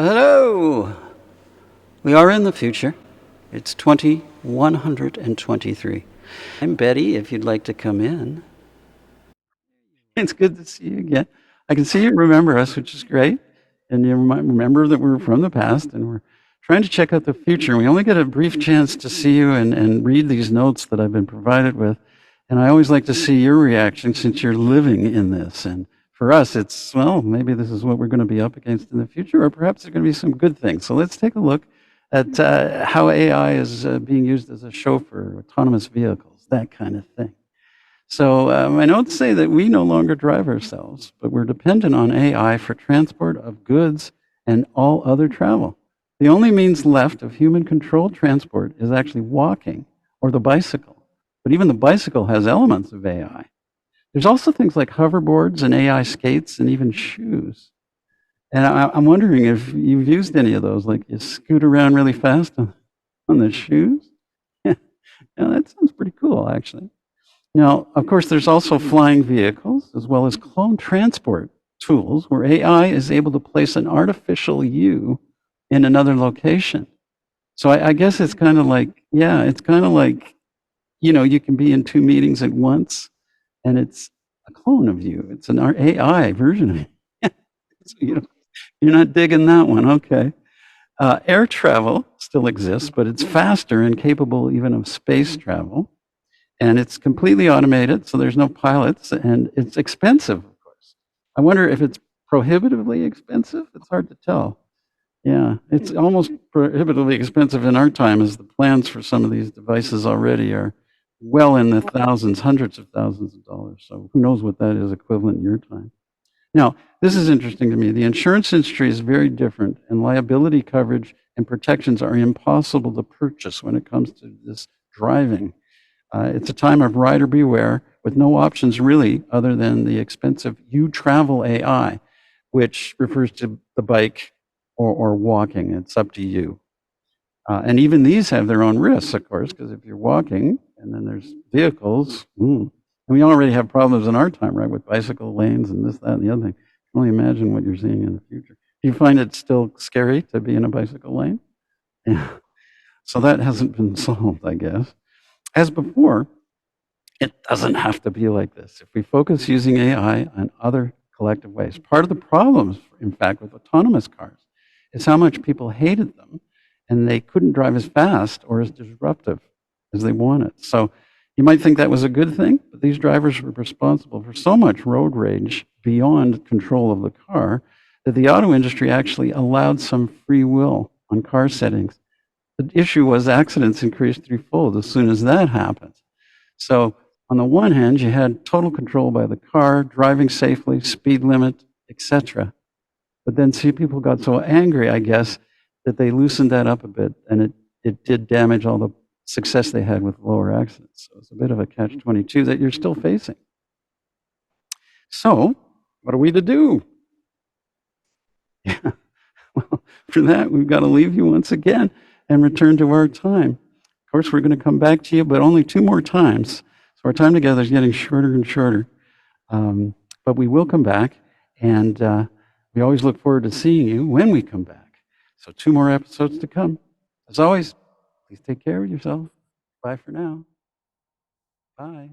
Hello! We are in the future. It's 2123. I'm Betty, if you'd like to come in. It's good to see you again. I can see you remember us, which is great. And you remember that we're from the past and we're trying to check out the future. We only get a brief chance to see you and read these notes that I've been provided with. And I always like to see your reaction since you're living in this. And for us, it's, well, maybe this is what we're going to be up against in the future, or perhaps there's going to be some good things. So let's take a look at how AI is being used as a chauffeur, autonomous vehicles, that kind of thing. So my notes say that we no longer drive ourselves, but we're dependent on AI for transport of goods and all other travel. The only means left of human-controlled transport is actually walking or the bicycle. But even the bicycle has elements of AI. There's also things like hoverboards and AI skates and even shoes. And I'm wondering if you've used any of those, like you scoot around really fast on the shoes. Yeah, that sounds pretty cool, actually. Now, of course, there's also flying vehicles as well as clone transport tools where AI is able to place an artificial you in another location. So I guess it's kind of like, you can be in two meetings at once and it's a clone of you. It's an AI version of you. So, you're not digging that one. Okay. Air travel still exists, but it's faster and capable even of space travel. And it's completely automated, so there's no pilots, and it's expensive, of course. I wonder if it's prohibitively expensive. It's hard to tell. Yeah, it's almost prohibitively expensive in our time, as the plans for some of these devices already are well in the thousands, hundreds of thousands of dollars. So who knows what that is equivalent in your time. Now, this is interesting to me. The insurance industry is very different, and liability coverage and protections are impossible to purchase when it comes to this driving. It's a time of rider beware with no options really other than the expensive You Travel AI, which refers to the bike or walking. It's up to you. And even these have their own risks, of course, because if you're walking and then there's vehicles, and we already have problems in our time, right, with bicycle lanes and this, that, and the other thing. I can only imagine what you're seeing in the future. Do you find it still scary to be in a bicycle lane? Yeah. So that hasn't been solved, I guess. As before, it doesn't have to be like this. If we focus using AI on other collective ways, part of the problems, in fact, with autonomous cars is how much people hated them and they couldn't drive as fast or as disruptive as they wanted. So you might think that was a good thing, but these drivers were responsible for so much road rage beyond control of the car that the auto industry actually allowed some free will on car settings. The issue was accidents increased threefold as soon as that happened. So on the one hand, you had total control by the car, driving safely, speed limit, etc. But then people got so angry, I guess, that they loosened that up a bit, and it did damage all the success they had with lower accidents. So it's a bit of a catch-22 that you're still facing. So what are we to do? Yeah. Well, for that, we've got to leave you once again and return to our time. Of course, we're going to come back to you, but only 2 more times. So our time together is getting shorter and shorter. But we will come back, and we always look forward to seeing you when we come back. So 2 more episodes to come. As always, please take care of yourself. Bye for now. Bye.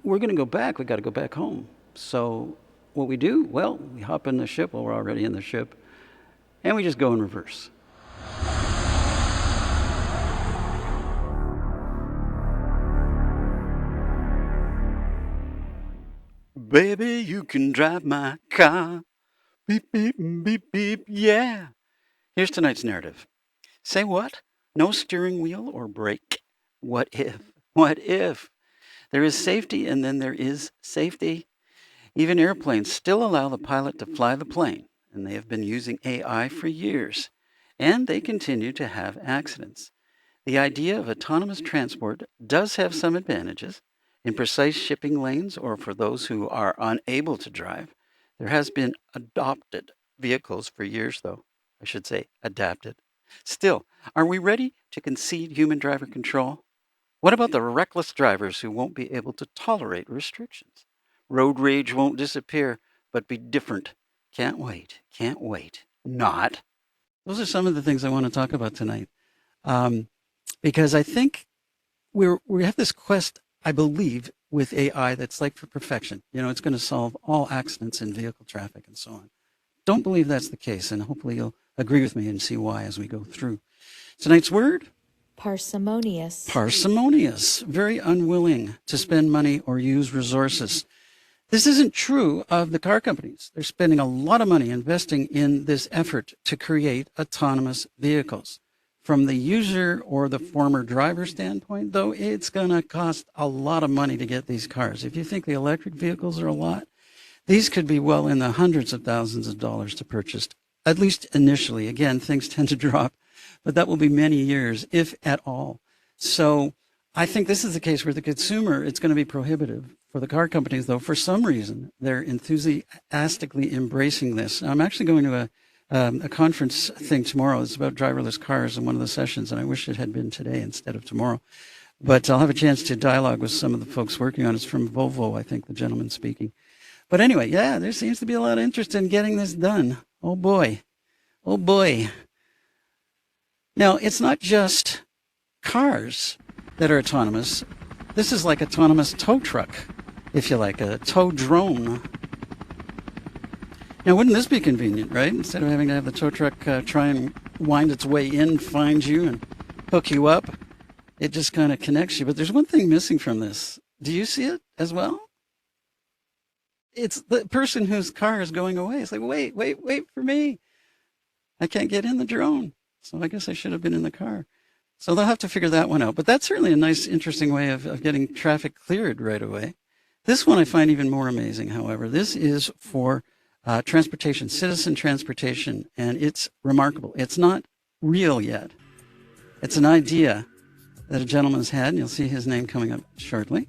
We're going to go back. We've got to go back home. So what we do, well, we hop in the ship. Well, we're already in the ship. And we just go in reverse. Baby, you can drive my car. Beep, beep, beep, beep, yeah. Here's tonight's narrative. Say what? No steering wheel or brake. What if? What if? There is safety and then there is safety. Even airplanes still allow the pilot to fly the plane, and they have been using AI for years. And they continue to have accidents. The idea of autonomous transport does have some advantages. In precise shipping lanes or for those who are unable to drive, there has been adopted vehicles for years, though. I should say adapted. Still, are we ready to concede human driver control? What about the reckless drivers who won't be able to tolerate restrictions? Road rage won't disappear, but be different. Can't wait. Can't wait. Not. Those are some of the things I want to talk about tonight. Because I think we have this quest, I believe, with AI that's like for perfection. It's going to solve all accidents in vehicle traffic and so on. Don't believe that's the case, and hopefully you'll agree with me and see why as we go through. Tonight's word? Parsimonious. Parsimonious. Very unwilling to spend money or use resources. This isn't true of the car companies. They're spending a lot of money investing in this effort to create autonomous vehicles. From the user or the former driver standpoint, though, it's going to cost a lot of money to get these cars. If you think the electric vehicles are a lot, these could be well in the hundreds of thousands of dollars to purchase, at least initially. Again, things tend to drop, but that will be many years, if at all. So I think this is the case where the consumer, it's going to be prohibitive. For the car companies, though, for some reason, they're enthusiastically embracing this. I'm actually going to a conference thing tomorrow. It's about driverless cars in one of the sessions, and I wish it had been today instead of tomorrow. But I'll have a chance to dialogue with some of the folks working on it. It's from Volvo, I think, the gentleman speaking. But anyway, yeah, there seems to be a lot of interest in getting this done. Oh, boy. Oh, boy. Now, it's not just cars that are autonomous. This is like autonomous tow truck, if you like, a tow drone. Now, wouldn't this be convenient, right? Instead of having to have the tow truck try and wind its way in, find you, and hook you up, it just kind of connects you. But there's one thing missing from this. Do you see it as well? It's the person whose car is going away. It's like, wait for me. I can't get in the drone. So I guess I should have been in the car. So they'll have to figure that one out. But that's certainly a nice, interesting way of getting traffic cleared right away. This one I find even more amazing, however. This is for transportation, citizen transportation, and it's remarkable. It's not real yet. It's an idea that a gentleman's had, and you'll see his name coming up shortly.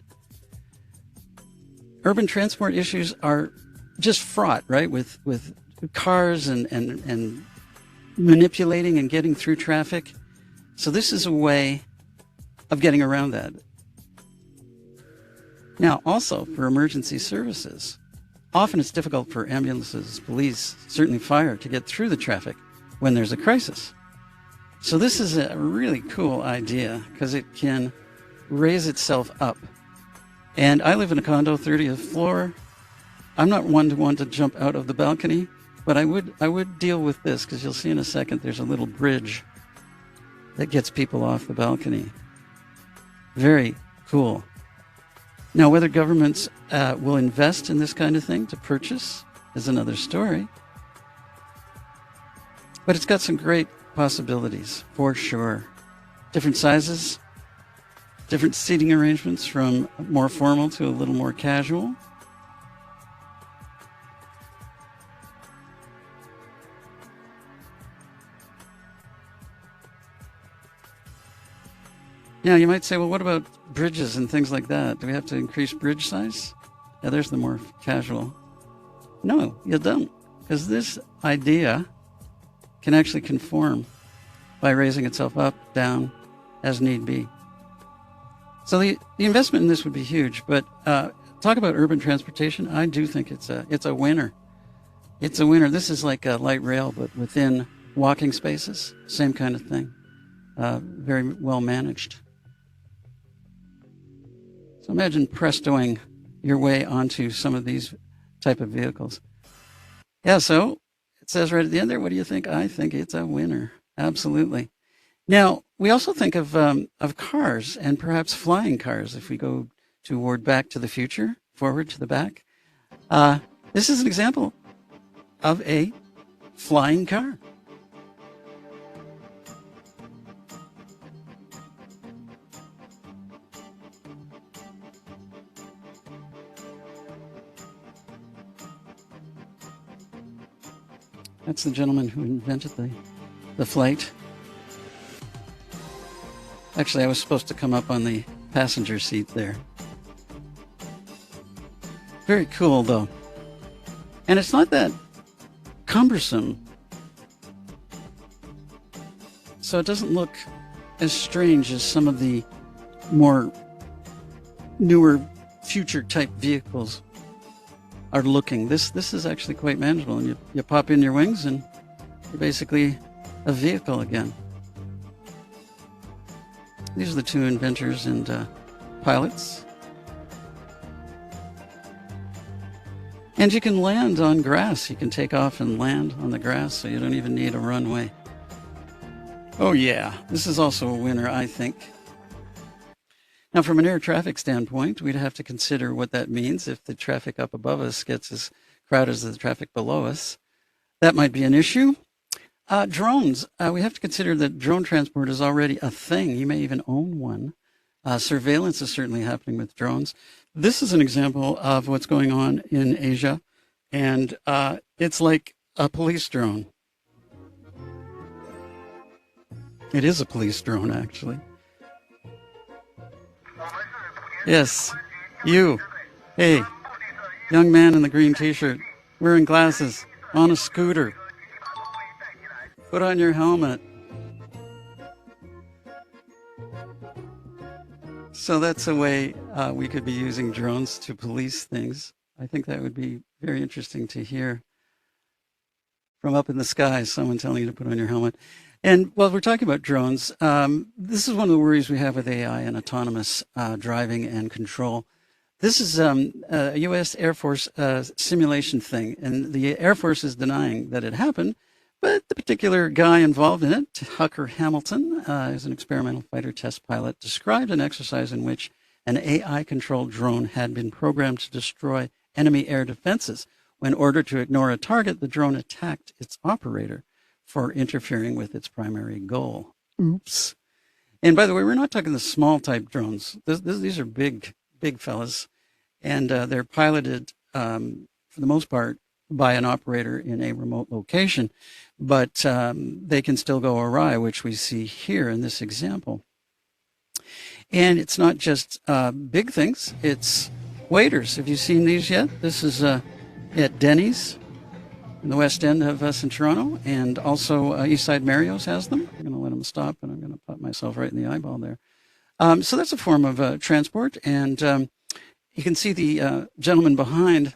Urban transport issues are just fraught, right, with cars and manipulating and getting through traffic. So this is a way of getting around that. Now, also for emergency services, often it's difficult for ambulances, police, certainly fire, to get through the traffic when there's a crisis. So this is a really cool idea because it can raise itself up. And I live in a condo, 30th floor. I'm not one to want to jump out of the balcony, but I would deal with this because you'll see in a second there's a little bridge that gets people off the balcony. Very cool. Now, whether governments will invest in this kind of thing to purchase is another story. But it's got some great possibilities, for sure. Different sizes, different seating arrangements from more formal to a little more casual. Yeah, you might say, well, what about bridges and things like that? Do we have to increase bridge size? Yeah, there's the more casual. No, you don't, because this idea can actually conform by raising itself up, down, as need be. So the investment in this would be huge, but talk about urban transportation. I do think it's a winner. It's a winner. This is like a light rail, but within walking spaces, same kind of thing. Very well managed. So imagine prestoing your way onto some of these type of vehicles. Yeah, so it says right at the end there, what do you think? I think it's a winner. Absolutely. Now, we also think of cars and perhaps flying cars if we go toward Back to the Future, forward to the back. This is an example of a flying car. That's the gentleman who invented the flight. Actually, I was supposed to come up on the passenger seat there. Very cool, though. And it's not that cumbersome. So it doesn't look as strange as some of the more newer future type vehicles. are looking. This is actually quite manageable, and you pop in your wings and you're basically a vehicle again. These are the two inventors and pilots. And you can land on grass. You can take off and land on the grass, so you don't even need a runway. Oh yeah, this is also a winner, I think. Now, from an air traffic standpoint, we'd have to consider what that means if the traffic up above us gets as crowded as the traffic below us. That might be an issue. Drones, we have to consider that drone transport is already a thing. You may even own one. Surveillance is certainly happening with drones. This is an example of what's going on in Asia, and it's like a police drone. It is a police drone, actually. Yes, you. Hey, young man in the green t-shirt, wearing glasses, on a scooter. Put on your helmet. So that's a way we could be using drones to police things. I think that would be very interesting to hear from up in the sky, someone telling you to put on your helmet. And while we're talking about drones, this is one of the worries we have with AI and autonomous driving and control. This is a U.S. Air Force simulation thing, and the Air Force is denying that it happened, but the particular guy involved in it, Tucker Hamilton, is an experimental fighter test pilot, described an exercise in which an AI-controlled drone had been programmed to destroy enemy air defenses. When ordered to ignore a target, the drone attacked its operator for interfering with its primary goal. Oops. And by the way, we're not talking the small type drones. These are big fellas, and they're piloted for the most part by an operator in a remote location, but they can still go awry, which we see here in this example. And it's not just big things, it's waiters. Have you seen these yet? This is at Denny's in the West End of us in Toronto, and also Eastside Mario's has them. I'm going to let them stop, and I'm going to put myself right in the eyeball there. So that's a form of transport, and you can see the gentleman behind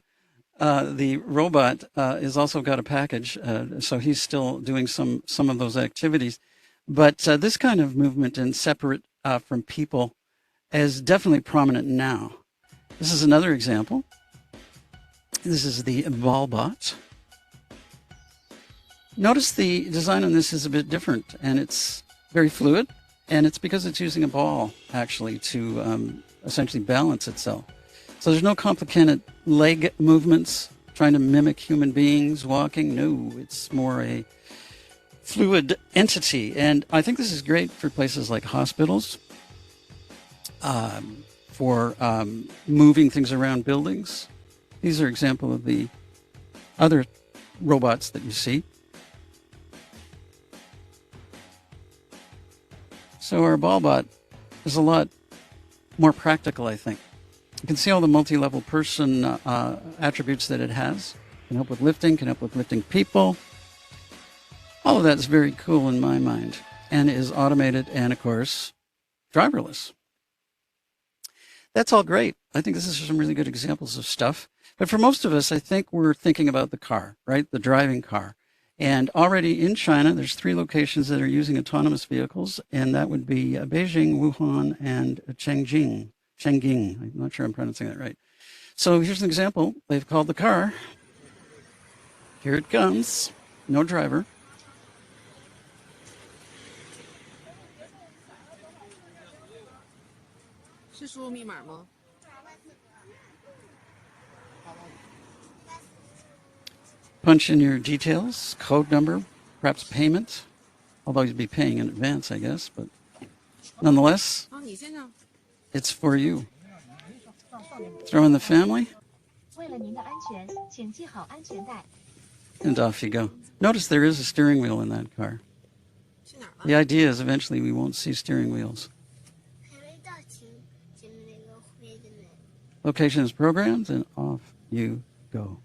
the robot is also got a package, so he's still doing some of those activities. But this kind of movement and separate from people is definitely prominent now. This is another example. This is the Ballbot. Notice the design on this is a bit different, and it's very fluid, and it's because it's using a ball, actually, to essentially balance itself. So there's no complicated leg movements trying to mimic human beings walking. No, it's more a fluid entity. And I think this is great for places like hospitals, for moving things around buildings. These are examples of the other robots that you see. So our Ballbot is a lot more practical, I think. You can see all the multi-level person attributes that it has. Can help with lifting people. All of that is very cool in my mind, and is automated and, of course, driverless. That's all great. I think this is some really good examples of stuff. But for most of us, I think we're thinking about the car, right? The driving car. And already in China, there's 3 locations that are using autonomous vehicles, and that would be Beijing, Wuhan, and Chengqing. I'm not sure I'm pronouncing that right. So here's an example. They've called the car. Here it comes. No driver. Punch in your details, code number, perhaps payment, although you'd be paying in advance, I guess, but nonetheless, it's for you. Throw in the family, and off you go. Notice there is a steering wheel in that car. The idea is eventually we won't see steering wheels. Location is programmed, and off you go.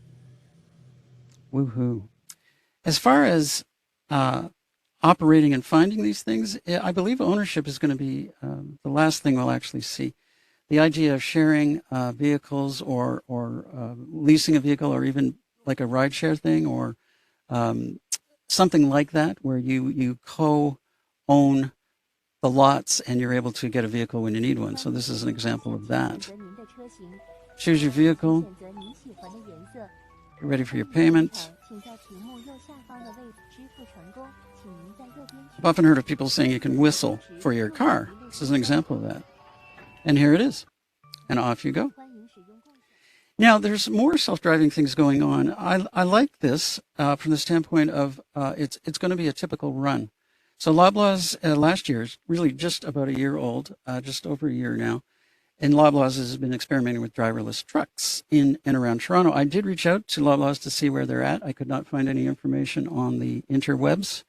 Woohoo. As far as operating and finding these things, I believe ownership is going to be the last thing we'll actually see. the idea of sharing vehicles or leasing a vehicle, or even like a rideshare thing, or something like that, where you co-own the lots and you're able to get a vehicle when you need one. So this is an example of that. Choose your vehicle. You're ready for your payment. I've often heard of people saying you can whistle for your car. This is an example of that. And here it is. And off you go. Now, there's more self-driving things going on. I like this from the standpoint of it's going to be a typical run. So Loblaws last year is really just about a year old, just over a year now. And Loblaws has been experimenting with driverless trucks in and around Toronto. I did reach out to Loblaws to see where they're at. I could not find any information on the interwebs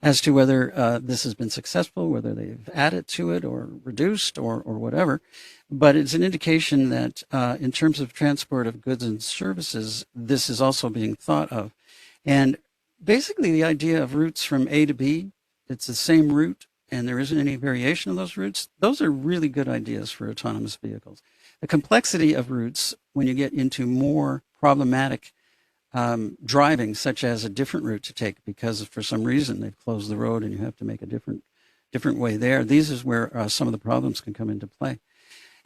as to whether this has been successful, whether they've added to it or reduced or whatever. But it's an indication that in terms of transport of goods and services, this is also being thought of. And basically the idea of routes from A to B, it's the same route and there isn't any variation of those routes. Those are really good ideas for autonomous vehicles. The complexity of routes, when you get into more problematic driving, such as a different route to take because for some reason they've closed the road and you have to make a different way there. These is where some of the problems can come into play.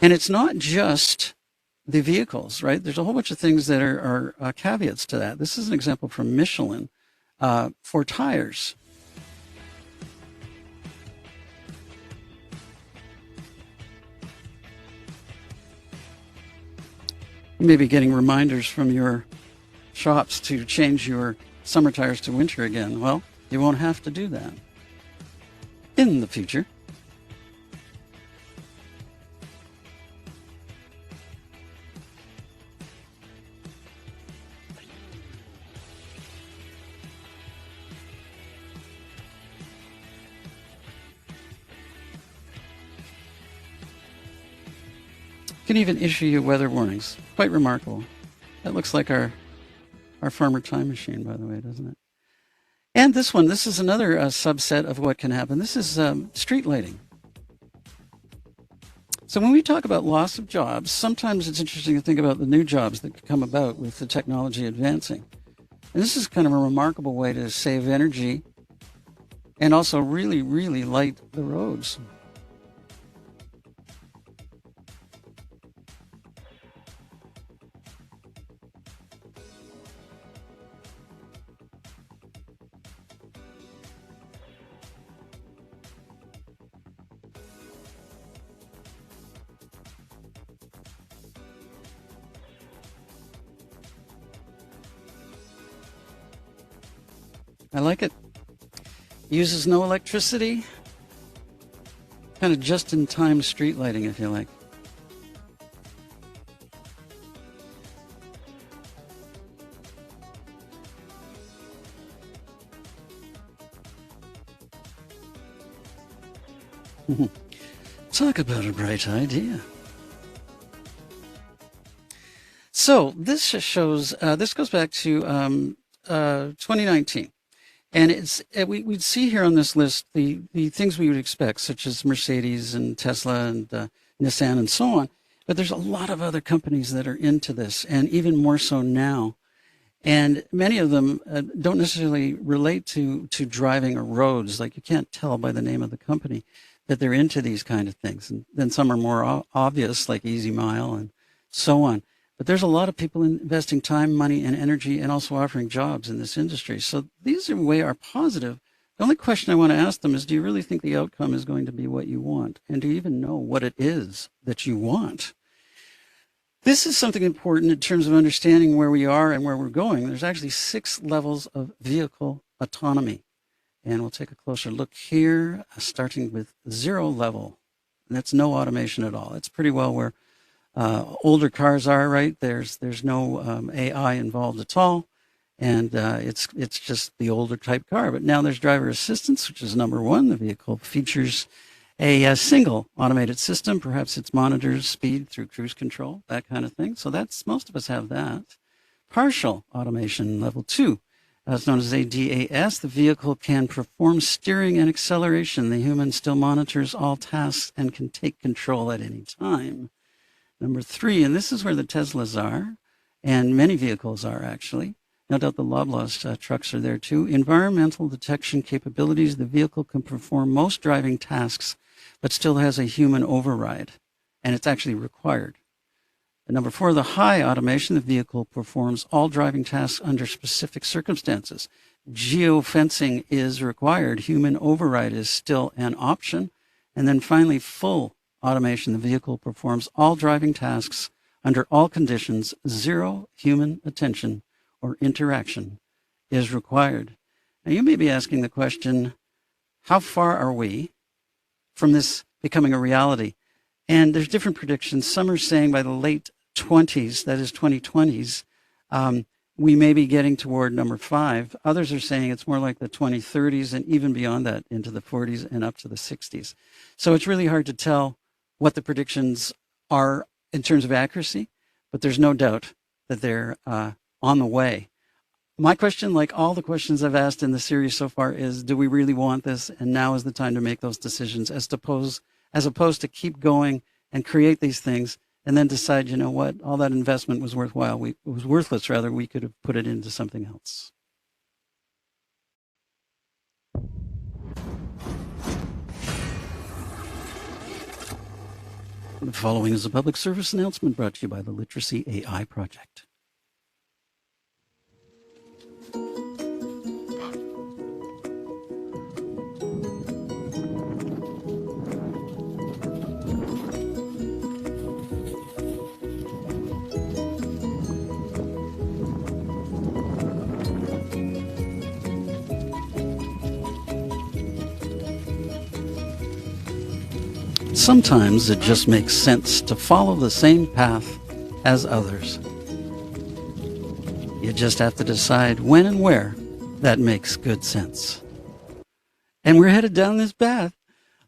And it's not just the vehicles, right? There's a whole bunch of things that are caveats to that. This is an example from Michelin for tires. You may be getting reminders from your shops to change your summer tires to winter again. Well, you won't have to do that in the future. Can even issue you weather warnings. Quite remarkable. That looks like our farmer time machine, by the way, doesn't it? And this is another subset of what can happen. This is street lighting. So when we talk about loss of jobs, sometimes it's interesting to think about the new jobs that could come about with the technology advancing. And this is kind of a remarkable way to save energy and also really, really light the roads. I like it. Uses no electricity. Kind of just-in-time street lighting, if you like. Talk about a bright idea. So this just shows, this goes back to 2019. And we'd see here on this list the things we would expect, such as Mercedes and Tesla and Nissan and so on. But there's a lot of other companies that are into this, and even more so now. And many of them don't necessarily relate to driving or roads. Like you can't tell by the name of the company that they're into these kind of things. And then some are more obvious, like Easy Mile and so on. But there's a lot of people investing time, money, and energy, and also offering jobs in this industry. So these in a way are positive. The only question I want to ask them is, do you really think the outcome is going to be what you want? And do you even know what it is that you want? This is something important in terms of understanding where we are and where we're going. There's actually 6 levels of vehicle autonomy. And we'll take a closer look here, starting with 0 level. And that's no automation at all. It's pretty well where older cars are, right? There's no AI involved at all, and it's just the older type car. But now there's driver assistance, which is number 1. The vehicle features a single automated system. Perhaps it monitors speed through cruise control, that kind of thing. So most of us have that. Partial automation, level 2. It's known as A.V.A. The vehicle can perform steering and acceleration. The human still monitors all tasks and can take control at any time. Number 3, and this is where the Teslas are, and many vehicles are actually. No doubt the Loblaws trucks are there too. Environmental detection capabilities. The vehicle can perform most driving tasks, but still has a human override, and it's actually required. And number 4, the high automation. The vehicle performs all driving tasks under specific circumstances. Geofencing is required. Human override is still an option. And then finally, full automation. The vehicle performs all driving tasks under all conditions. Zero human attention or interaction is required. Now, you may be asking the question, how far are we from this becoming a reality? And there's different predictions. Some are saying by the late 20s, that is 2020s, we may be getting toward number 5. Others are saying it's more like the 2030s and even beyond that into the 40s and up to the 60s. So it's really hard to tell what the predictions are in terms of accuracy, but there's no doubt that they're on the way. My question, like all the questions I've asked in the series so far, is do we really want this? And now is the time to make those decisions as opposed to keep going and create these things and then decide, you know what, all that investment was worthwhile. It was worthless, rather. We could have put it into something else. The following is a public service announcement brought to you by the Literacy AI Project. Sometimes it just makes sense to follow the same path as others. You just have to decide when and where that makes good sense. And we're headed down this path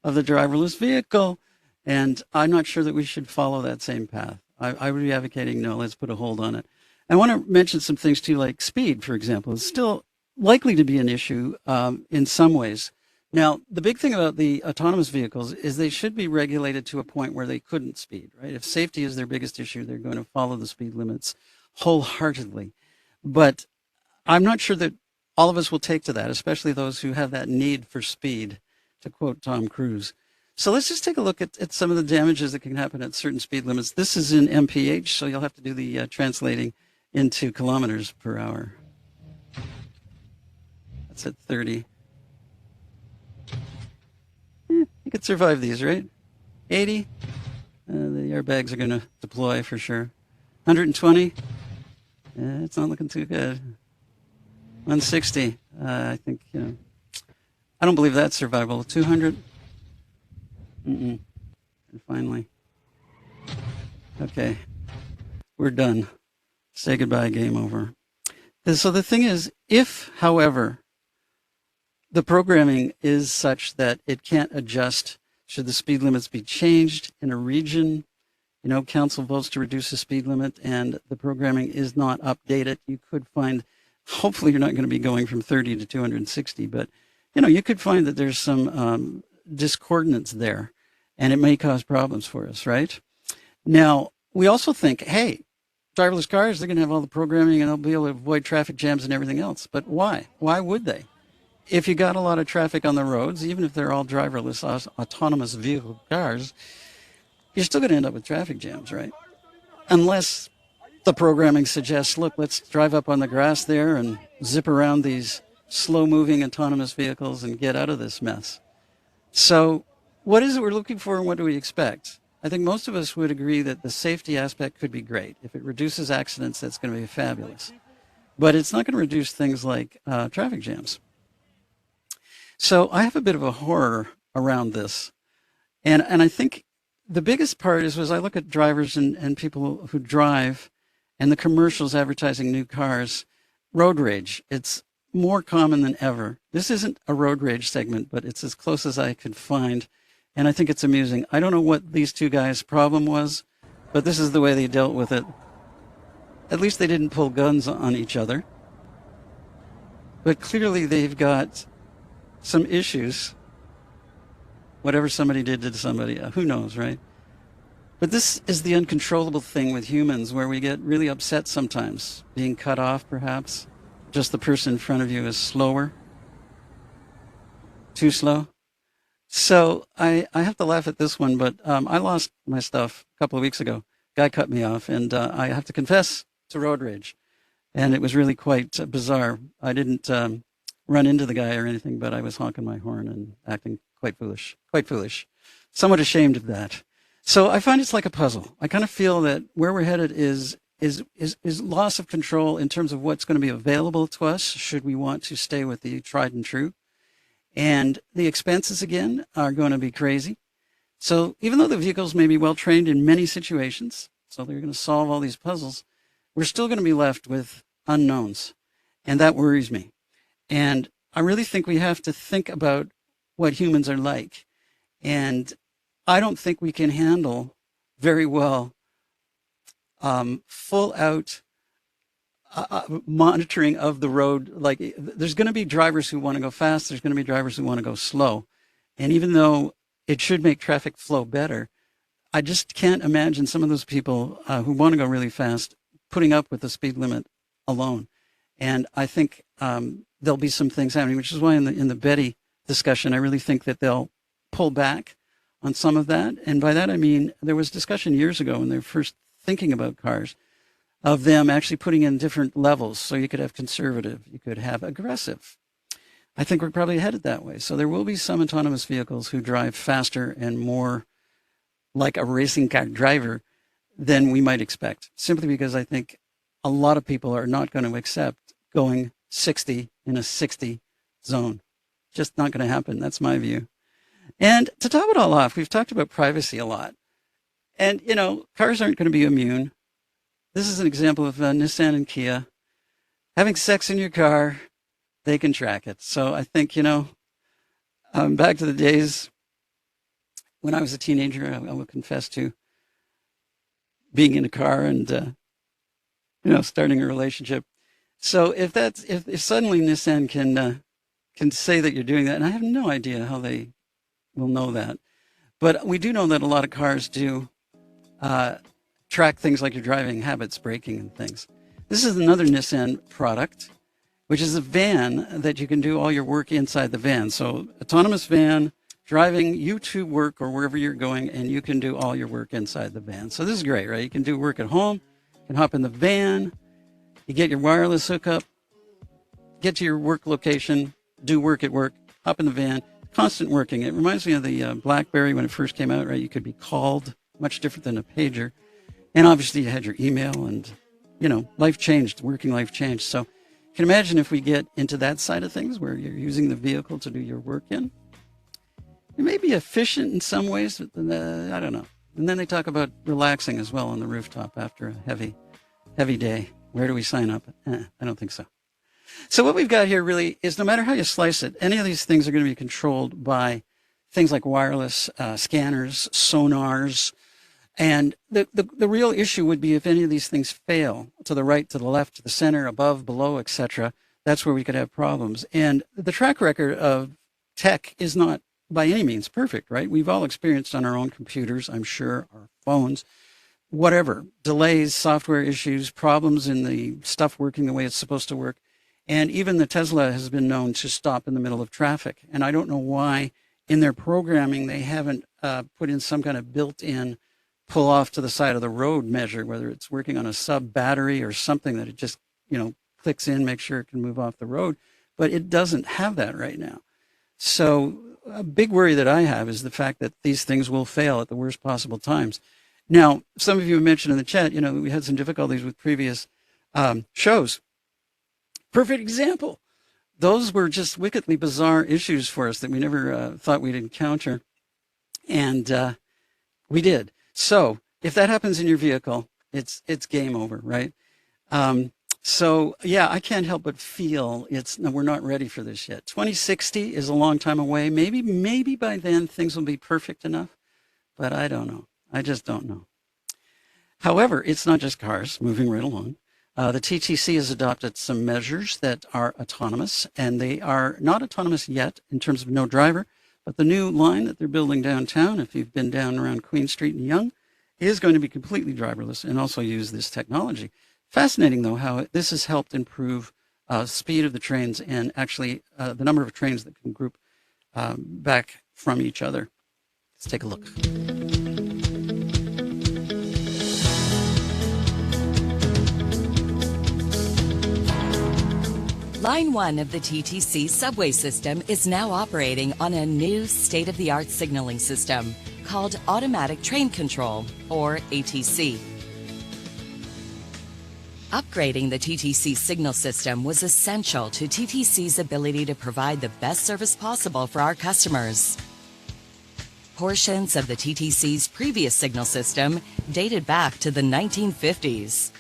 of the driverless vehicle, and I'm not sure that we should follow that same path. I would be advocating, no, let's put a hold on it. I want to mention some things too, like speed, for example, is still likely to be an issue in some ways. Now, the big thing about the autonomous vehicles is they should be regulated to a point where they couldn't speed, right? If safety is their biggest issue, they're going to follow the speed limits wholeheartedly. But I'm not sure that all of us will take to that, especially those who have that need for speed, to quote Tom Cruise. So let's just take a look at some of the damages that can happen at certain speed limits. This is in mph, so you'll have to do the translating into kilometers per hour. That's at 30. You could survive these, right? 80, the airbags are going to deploy for sure. 120, it's not looking too good. 160, I think, I don't believe that's survivable. 200, and finally, okay, we're done. Say goodbye, game over. So the thing is, if, however, the programming is such that it can't adjust should the speed limits be changed in a region, council votes to reduce the speed limit and the programming is not updated, you could find, hopefully you're not going to be going from 30 to 260, but you could find that there's some discordance there and it may cause problems for us, right? Now, we also think, hey, driverless cars, they're going to have all the programming and they'll be able to avoid traffic jams and everything else. But why? Why would they? If you got a lot of traffic on the roads, even if they're all driverless autonomous vehicle cars, you're still going to end up with traffic jams, right? Unless the programming suggests, look, let's drive up on the grass there and zip around these slow-moving autonomous vehicles and get out of this mess. So what is it we're looking for and what do we expect? I think most of us would agree that the safety aspect could be great. If it reduces accidents, that's going to be fabulous. But it's not going to reduce things like traffic jams. So I have a bit of a horror around this. And I think the biggest part is as I look at drivers and people who drive and the commercials advertising new cars, road rage. It's more common than ever. This isn't a road rage segment, but it's as close as I could find. And I think it's amusing. I don't know what these two guys' problem was, but this is the way they dealt with it. At least they didn't pull guns on each other. But clearly they've got some issues, whatever somebody did to somebody, who knows, right? But this is the uncontrollable thing with humans where we get really upset sometimes, being cut off perhaps. Just the person in front of you is slower, too slow. So I have to laugh at this one, but I lost my stuff a couple of weeks ago. Guy cut me off, and I have to confess to road rage. And it was really quite bizarre. I didn't run into the guy or anything, but I was honking my horn and acting quite foolish, quite foolish. Somewhat ashamed of that. So I find it's like a puzzle. I kind of feel that where we're headed is loss of control in terms of what's going to be available to us should we want to stay with the tried and true. And the expenses, again, are going to be crazy. So even though the vehicles may be well trained in many situations, so they're going to solve all these puzzles, we're still going to be left with unknowns. And that worries me. And I really think we have to think about what humans are like. And I don't think we can handle very well full out monitoring of the road. Like there's going to be drivers who want to go fast. There's going to be drivers who want to go slow. And even though it should make traffic flow better, I just can't imagine some of those people who want to go really fast putting up with the speed limit alone. And I think there'll be some things happening, which is why in the Betty discussion, I really think that they'll pull back on some of that. And by that, I mean, there was discussion years ago when they were first thinking about cars of them actually putting in different levels. So you could have conservative, you could have aggressive. I think we're probably headed that way. So there will be some autonomous vehicles who drive faster and more like a racing car driver than we might expect, simply because I think a lot of people are not going to accept going 60 in a 60 zone. Just not going to happen. That's my view. And to top it all off, we've talked about privacy a lot. And, you know, cars aren't going to be immune. This is an example of Nissan and Kia. Having sex in your car, they can track it. So I think, you know, back to the days when I was a teenager, I will confess to being in a car and, you know, starting a relationship. So if suddenly Nissan can say that you're doing that, and I have no idea how they will know that, but we do know that a lot of cars do track things like your driving habits, braking and things. This is another Nissan product, which is a van that you can do all your work inside the van. So autonomous van, driving you to work or wherever you're going, and you can do all your work inside the van. So this is great, right? You can do work at home, you can hop in the van, you get your wireless hookup, get to your work location, do work at work, hop in the van, constant working. It reminds me of the BlackBerry when it first came out, right? You could be called, much different than a pager. And obviously you had your email and, you know, life changed, working life changed. So you can imagine if we get into that side of things where you're using the vehicle to do your work in. It may be efficient in some ways, but I don't know. And then they talk about relaxing as well on the rooftop after a heavy day. Where do we sign up? I don't think so. So what we've got here really is no matter how you slice it, any of these things are going to be controlled by things like wireless scanners, sonars. And the real issue would be if any of these things fail to the right, to the left, to the center, above, below, etc. That's where we could have problems. And the track record of tech is not by any means perfect, right? We've all experienced on our own computers, I'm sure, our phones, whatever, delays, software issues, problems in the stuff working the way it's supposed to work. And even the Tesla has been known to stop in the middle of traffic. And I don't know why in their programming they haven't put in some kind of built-in pull off to the side of the road measure, whether it's working on a sub battery or something that it just, you know, clicks in, make sure it can move off the road. But it doesn't have that right now. So a big worry that I have is the fact that these things will fail at the worst possible times. Now, some of you mentioned in the chat, you know, we had some difficulties with previous shows. Perfect example. Those were just wickedly bizarre issues for us that we never thought we'd encounter. And we did. So if that happens in your vehicle, it's game over, right? So yeah, I can't help but feel no, we're not ready for this yet. 2060 is a long time away. Maybe by then things will be perfect enough, but I don't know. I just don't know. However, it's not just cars moving right along. The TTC has adopted some measures that are autonomous, and they are not autonomous yet in terms of no driver, but the new line that they're building downtown, if you've been down around Queen Street and Yonge, is going to be completely driverless and also use this technology. Fascinating, though, how this has helped improve speed of the trains and actually the number of trains that can group back from each other. Let's take a look. Line 1 of the TTC subway system is now operating on a new state-of-the-art signaling system called Automatic Train Control, or ATC. Upgrading the TTC signal system was essential to TTC's ability to provide the best service possible for our customers. Portions of the TTC's previous signal system dated back to the 1950s.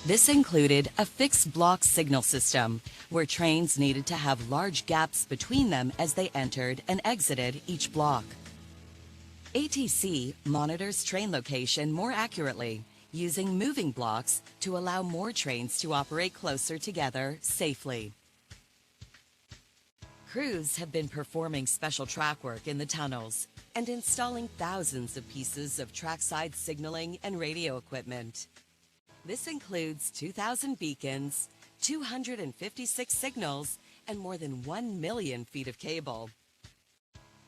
This included a fixed block signal system, where trains needed to have large gaps between them as they entered and exited each block. ATC monitors train location more accurately, using moving blocks to allow more trains to operate closer together safely. Crews have been performing special track work in the tunnels and installing thousands of pieces of trackside signaling and radio equipment. This includes 2,000 beacons, 256 signals, and more than 1 million feet of cable.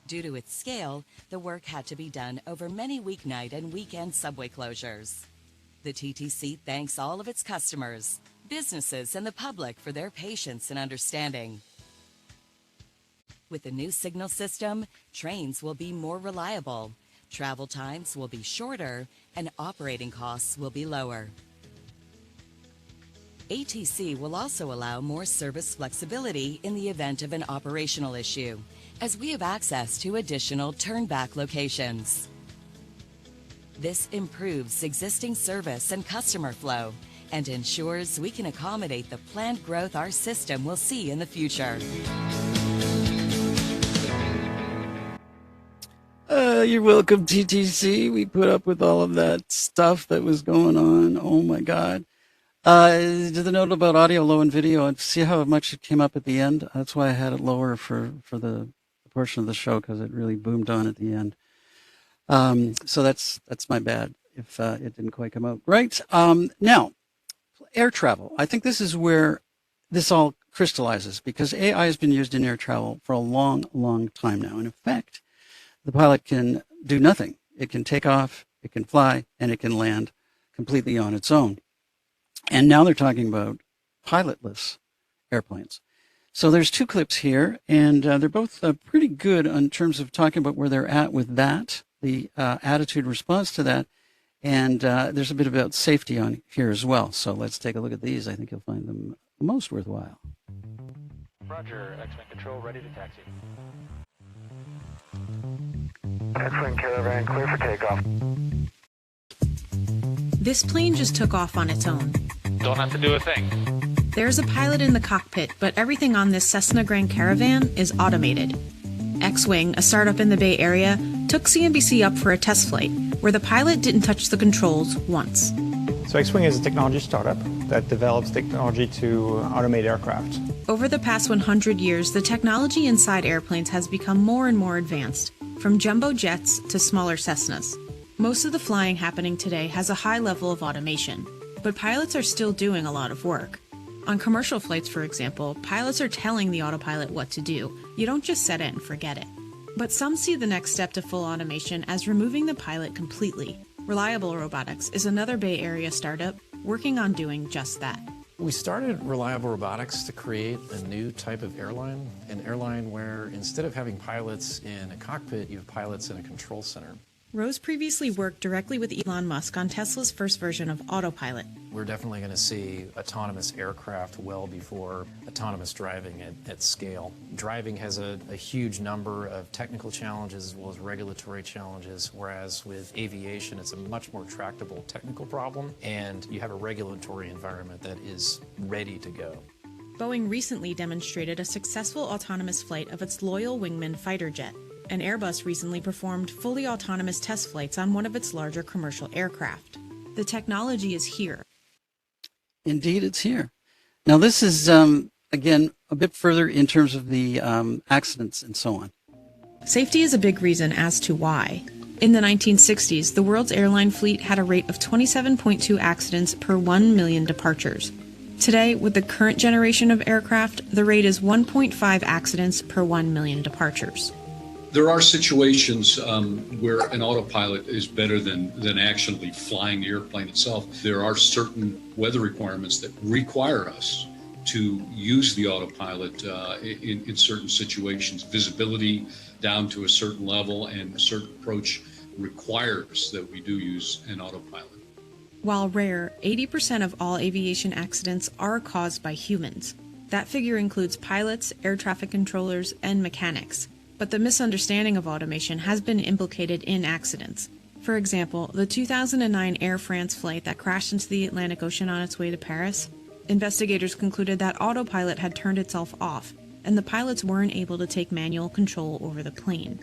Due to its scale, the work had to be done over many weeknight and weekend subway closures. The TTC thanks all of its customers, businesses, and the public for their patience and understanding. With the new signal system, trains will be more reliable, travel times will be shorter, and operating costs will be lower. ATC will also allow more service flexibility in the event of an operational issue, as we have access to additional turn-back locations. This improves existing service and customer flow and ensures we can accommodate the planned growth our system will see in the future. You're welcome, TTC. We put up with all of that stuff that was going on. Oh, my God. Did the note about audio low in video, and see how much it came up at the end? That's why I had it lower for the portion of the show, because it really boomed on at the end. So that's my bad if it didn't quite come out right. Now, air travel. I think this is where this all crystallizes, because AI has been used in air travel for a long, long time now. In effect, the pilot can do nothing. It can take off, it can fly, and it can land completely on its own. And now they're talking about pilotless airplanes. So there's two clips here, and they're both pretty good in terms of talking about where they're at with that, the attitude response to that, and there's a bit about safety on here as well. So let's take a look at these. I think you'll find them most worthwhile. Roger, X-Wing Control, ready to taxi. X-Wing Caravan, clear for takeoff. This plane just took off on its own. Don't have to do a thing. There's a pilot in the cockpit, but everything on this Cessna Grand Caravan is automated. X-Wing, a startup in the Bay Area, took CNBC up for a test flight, where the pilot didn't touch the controls once. So X-Wing is a technology startup that develops technology to automate aircraft. Over the past 100 years, the technology inside airplanes has become more and more advanced, from jumbo jets to smaller Cessnas. Most of the flying happening today has a high level of automation, but pilots are still doing a lot of work. On commercial flights, for example, pilots are telling the autopilot what to do. You don't just set it and forget it. But some see the next step to full automation as removing the pilot completely. Reliable Robotics is another Bay Area startup working on doing just that. We started Reliable Robotics to create a new type of airline, an airline where instead of having pilots in a cockpit, you have pilots in a control center. Rose previously worked directly with Elon Musk on Tesla's first version of Autopilot. We're definitely going to see autonomous aircraft well before autonomous driving at scale. Driving has a huge number of technical challenges as well as regulatory challenges, whereas with aviation, it's a much more tractable technical problem, and you have a regulatory environment that is ready to go. Boeing recently demonstrated a successful autonomous flight of its Loyal Wingman fighter jet. And Airbus recently performed fully autonomous test flights on one of its larger commercial aircraft. The technology is here. Indeed, it's here. Now, this is, again, a bit further in terms of the accidents and so on. Safety is a big reason as to why. In the 1960s, the world's airline fleet had a rate of 27.2 accidents per 1 million departures. Today, with the current generation of aircraft, the rate is 1.5 accidents per 1 million departures. There are situations where an autopilot is better than actually flying the airplane itself. There are certain weather requirements that require us to use the autopilot in certain situations. Visibility down to a certain level and a certain approach requires that we do use an autopilot. While rare, 80% of all aviation accidents are caused by humans. That figure includes pilots, air traffic controllers, and mechanics. But the misunderstanding of automation has been implicated in accidents. For example, the 2009 Air France flight that crashed into the Atlantic Ocean on its way to Paris, investigators concluded that autopilot had turned itself off, and the pilots weren't able to take manual control over the plane.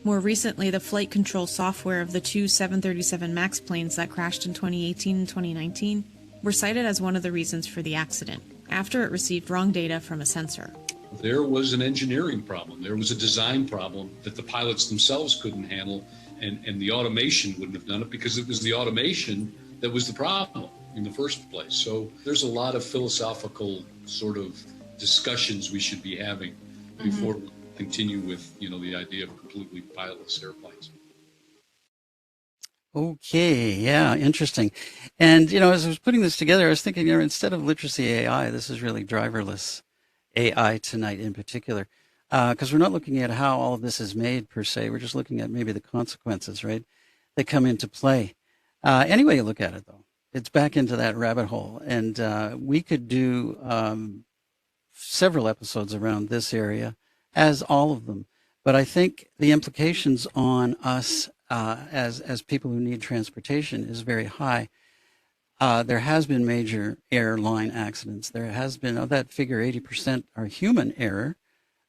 More recently, the flight control software of the two 737 MAX planes that crashed in 2018 and 2019 were cited as one of the reasons for the accident, after it received wrong data from a sensor. There was an engineering problem. There was a design problem that the pilots themselves couldn't handle, and the automation wouldn't have done it because it was the automation that was the problem in the first place. So there's a lot of philosophical sort of discussions we should be having before we continue with, the idea of completely pilotless airplanes. Okay, yeah, interesting. And, as I was putting this together, I was thinking, instead of literacy AI, this is really driverless AI tonight in particular, because we're not looking at how all of this is made per se. We're just looking at maybe the consequences, right, that come into play. Any way you look at it, though, it's back into that rabbit hole. And we could do several episodes around this area, as all of them. But I think the implications on us as people who need transportation is very high. There has been major airline accidents. There has been, of that figure, 80% are human error.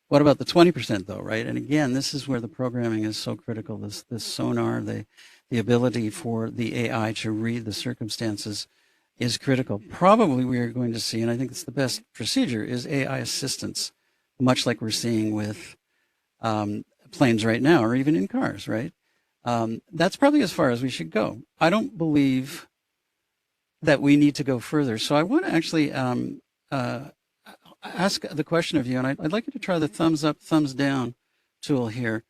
What about the 20% though, right? And again, this is where the programming is so critical. This sonar, the ability for the AI to read the circumstances is critical. Probably we are going to see, and I think it's the best procedure, is AI assistance, much like we're seeing with planes right now, or even in cars, right? That's probably as far as we should go. I don't believe that we need to go further. So I want to actually ask the question of you, and I'd like you to try the thumbs up, thumbs down tool here.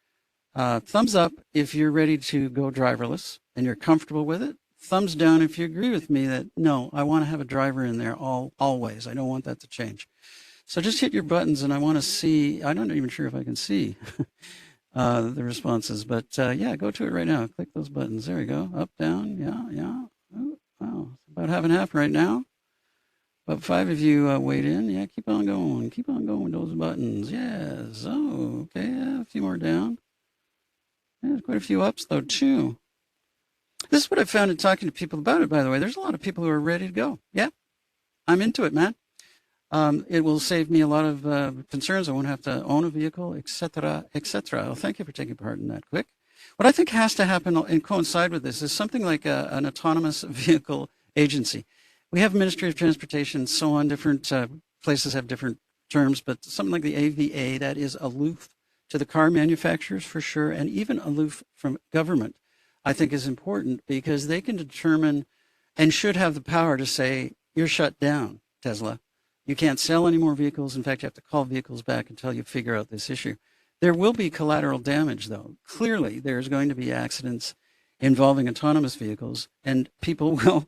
Thumbs up if you're ready to go driverless and you're comfortable with it. Thumbs down if you agree with me that, no, I want to have a driver in there always. I don't want that to change. So just hit your buttons, and I want to see, I'm not even sure if I can see the responses, but yeah, go to it right now. Click those buttons. There you go. Up, down. Yeah. Oh, wow. About half and half right now. About 5 of you weighed in. Yeah, keep on going. Keep on going with those buttons. Yes. Oh, okay. Yeah, a few more down. Yeah, there's quite a few ups, though, too. This is what I found in talking to people about it, by the way. There's a lot of people who are ready to go. Yeah, I'm into it, man. It will save me a lot of concerns. I won't have to own a vehicle, etc., etc. Well, thank you for taking part in that, Quick. What I think has to happen and coincide with this is something like an autonomous vehicle agency. We have Ministry of Transportation and so on. Different places have different terms, but something like the A.V.A. that is aloof to the car manufacturers for sure, and even aloof from government, I think is important because they can determine and should have the power to say, you're shut down, Tesla. You can't sell any more vehicles. In fact, you have to call vehicles back until you figure out this issue. There will be collateral damage, though. Clearly, there's going to be accidents involving autonomous vehicles, and people will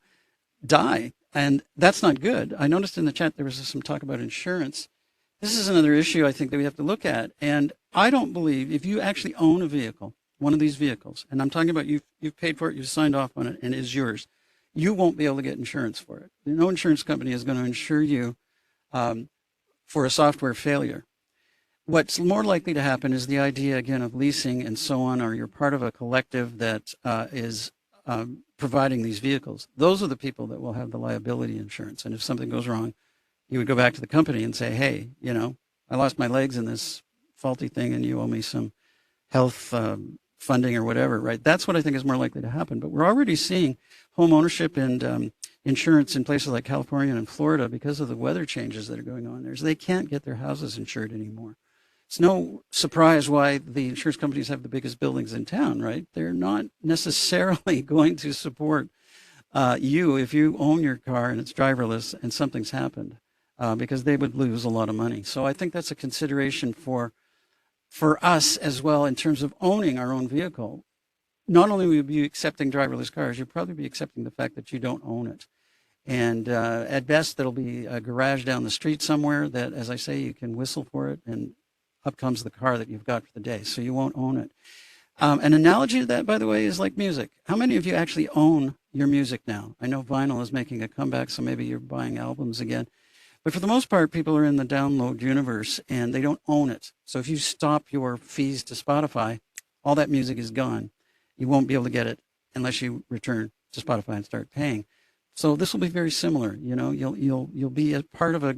die. And that's not good. I noticed in the chat there was some talk about insurance. This is another issue I think that we have to look at. And I don't believe if you actually own a vehicle, one of these vehicles, and I'm talking about you've paid for it, you've signed off on it, and it is yours, you won't be able to get insurance for it. No insurance company is going to insure you for a software failure. What's more likely to happen is the idea, again, of leasing and so on, or you're part of a collective that is providing these vehicles. Those are the people that will have the liability insurance. And if something goes wrong, you would go back to the company and say, hey, I lost my legs in this faulty thing and you owe me some health funding or whatever, right? That's what I think is more likely to happen. But we're already seeing home ownership and insurance in places like California and Florida because of the weather changes that are going on there. So they can't get their houses insured anymore. it's no surprise why the insurance companies have the biggest buildings in town, right? They're not necessarily going to support you if you own your car and it's driverless and something's happened, because they would lose a lot of money. So I think that's a consideration for us as well in terms of owning our own vehicle. Not only will you be accepting driverless cars, you'll probably be accepting the fact that you don't own it. And at best, there'll be a garage down the street somewhere that, as I say, you can whistle for it and up comes the car that you've got for the day. So you won't own it. An analogy to that, by the way, is like music. How many of you actually own your music now? I know vinyl is making a comeback, so maybe you're buying albums again. But for the most part, people are in the download universe and they don't own it. So if you stop your fees to Spotify, all that music is gone. You won't be able to get it unless you return to Spotify and start paying. So this will be very similar. You know, you'll be a part of a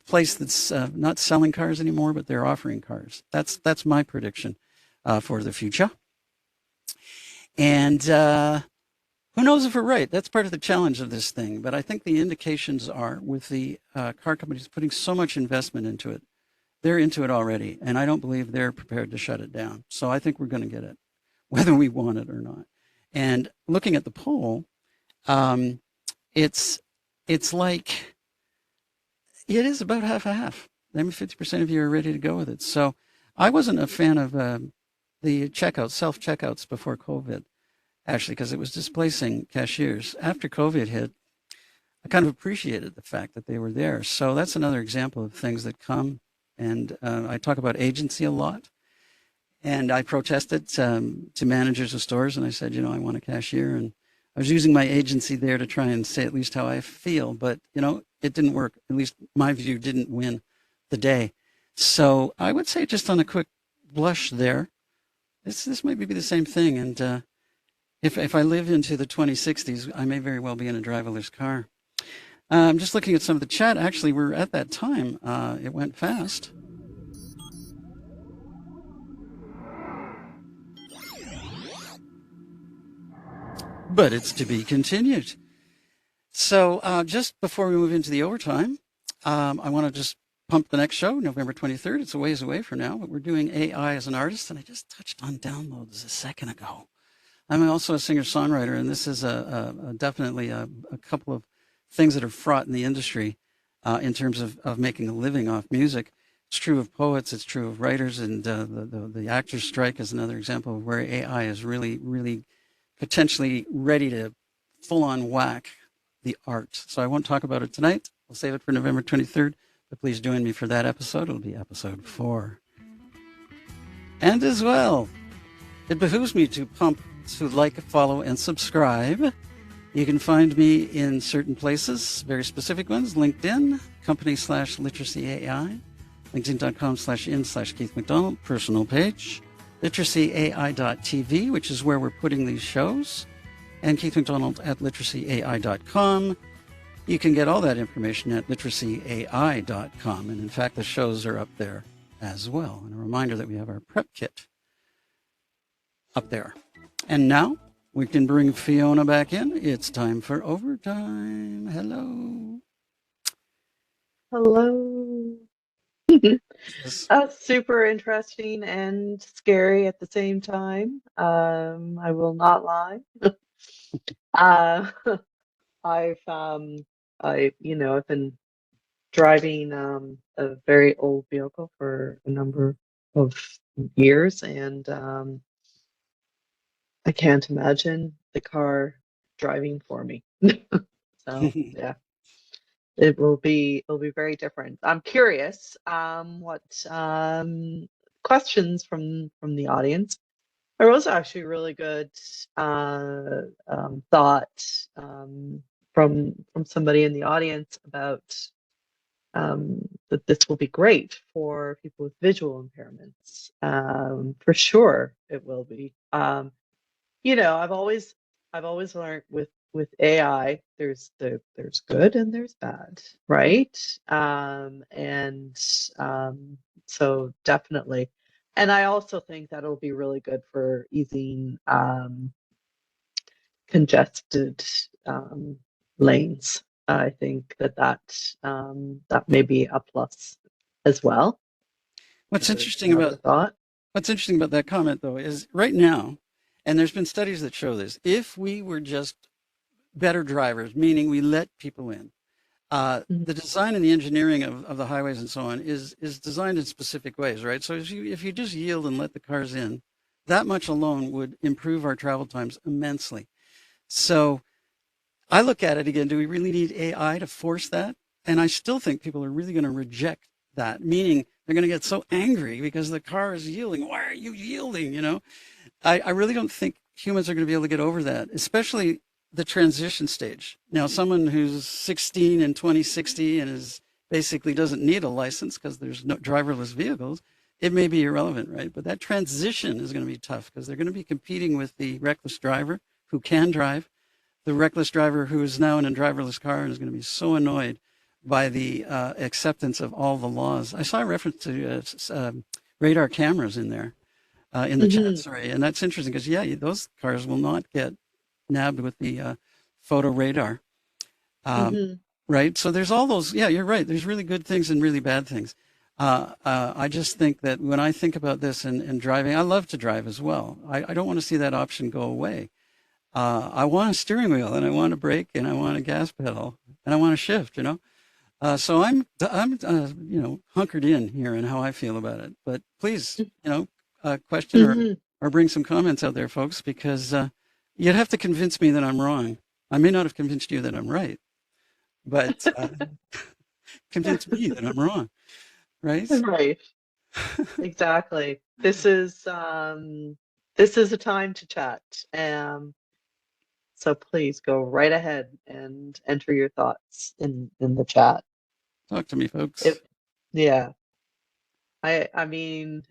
place that's not selling cars anymore, but they're offering cars. That's my prediction for the future. And who knows if we're right? That's part of the challenge of this thing. But I think the indications are, with the car companies putting so much investment into it, they're into it already. And I don't believe they're prepared to shut it down. So I think we're going to get it, whether we want it or not. And looking at the poll, it's like, it is about half a half. Maybe 50% of you are ready to go with it. So I wasn't a fan of the self-checkouts before COVID, actually, because it was displacing cashiers. After COVID hit, I kind of appreciated the fact that they were there. So that's another example of things that come. And I talk about agency a lot. And I protested to managers of stores, and I said, I want a cashier. And I was using my agency there to try and say at least how I feel. But, it didn't work. At least my view didn't win the day. So I would say, just on a quick blush there, this might be the same thing. And if I live into the 2060s, I may very well be in a driverless car. I'm just looking at some of the chat. Actually, we're at that time. It went fast. But it's to be continued. So just before we move into the overtime, I want to just pump the next show, November 23rd. It's a ways away from now, but we're doing AI as an artist, and I just touched on downloads a second ago. I'm also a singer-songwriter, and this is definitely a couple of things that are fraught in the industry in terms of making a living off music. It's true of poets, it's true of writers, and the actors' strike is another example of where AI is really, really potentially ready to full-on whack the art. So I won't talk about it tonight. We'll save it for November 23rd, but please join me for that episode. It'll be episode 4. And as well, it behooves me to like, follow, and subscribe. You can find me in certain places, very specific ones: LinkedIn, company/literacy.ai, linkedin.com/in/Keith McDonald, personal page, literacyai.tv, which is where we're putting these shows, and Keith McDonald at literacyai.com. You can get all that information at literacyai.com. And in fact, the shows are up there as well. And a reminder that we have our prep kit up there. And now we can bring Fiona back in. It's time for overtime. Hello. Hello. Super interesting and scary at the same time. I will not lie. I've been driving a very old vehicle for a number of years, and I can't imagine the car driving for me. So yeah, it'll be very different. I'm curious what questions from the audience. There was actually really good thought from somebody in the audience about that this will be great for people with visual impairments. For sure, it will be. I've always learned with AI, there's good and there's bad, right? So definitely. And I also think that'll be really good for easing congested lanes. I think that may be a plus as well. What's Another, interesting another about thought. What's interesting about that comment, though, is right now, and there's been studies that show this, if we were just better drivers, meaning we let people in, the design and the engineering of the highways and so on is designed in specific ways, right? So if you just yield and let the cars in, that much alone would improve our travel times immensely. So I look at it again, do we really need AI to force that? And I still think people are really going to reject that, meaning they're going to get so angry because the car is yielding. Why are you yielding? You know, I really don't think humans are going to be able to get over that, especially the transition stage. Now, someone who's 16 in 2060 and is basically doesn't need a license because there's no driverless vehicles, it may be irrelevant, right? But that transition is going to be tough because they're going to be competing with the reckless driver who can drive, the reckless driver who is now in a driverless car and is going to be so annoyed by the acceptance of all the laws. I saw a reference to radar cameras in there, in the chat, sorry. And that's interesting because, yeah, those cars will not get nabbed with the photo radar, right? So there's all those, yeah, you're right. There's really good things and really bad things. I just think that when I think about this and driving, I love to drive as well. I don't want to see that option go away. I want a steering wheel and I want a brake and I want a gas pedal and I want a shift, you know? So I'm hunkered in here in how I feel about it. But please, question or bring some comments out there, folks, because you'd have to convince me that I'm wrong. I may not have convinced you that I'm right, but convince me that I'm wrong, right? Right. Exactly. This is a time to chat. So please go right ahead and enter your thoughts in the chat. Talk to me, folks. Yeah. I mean,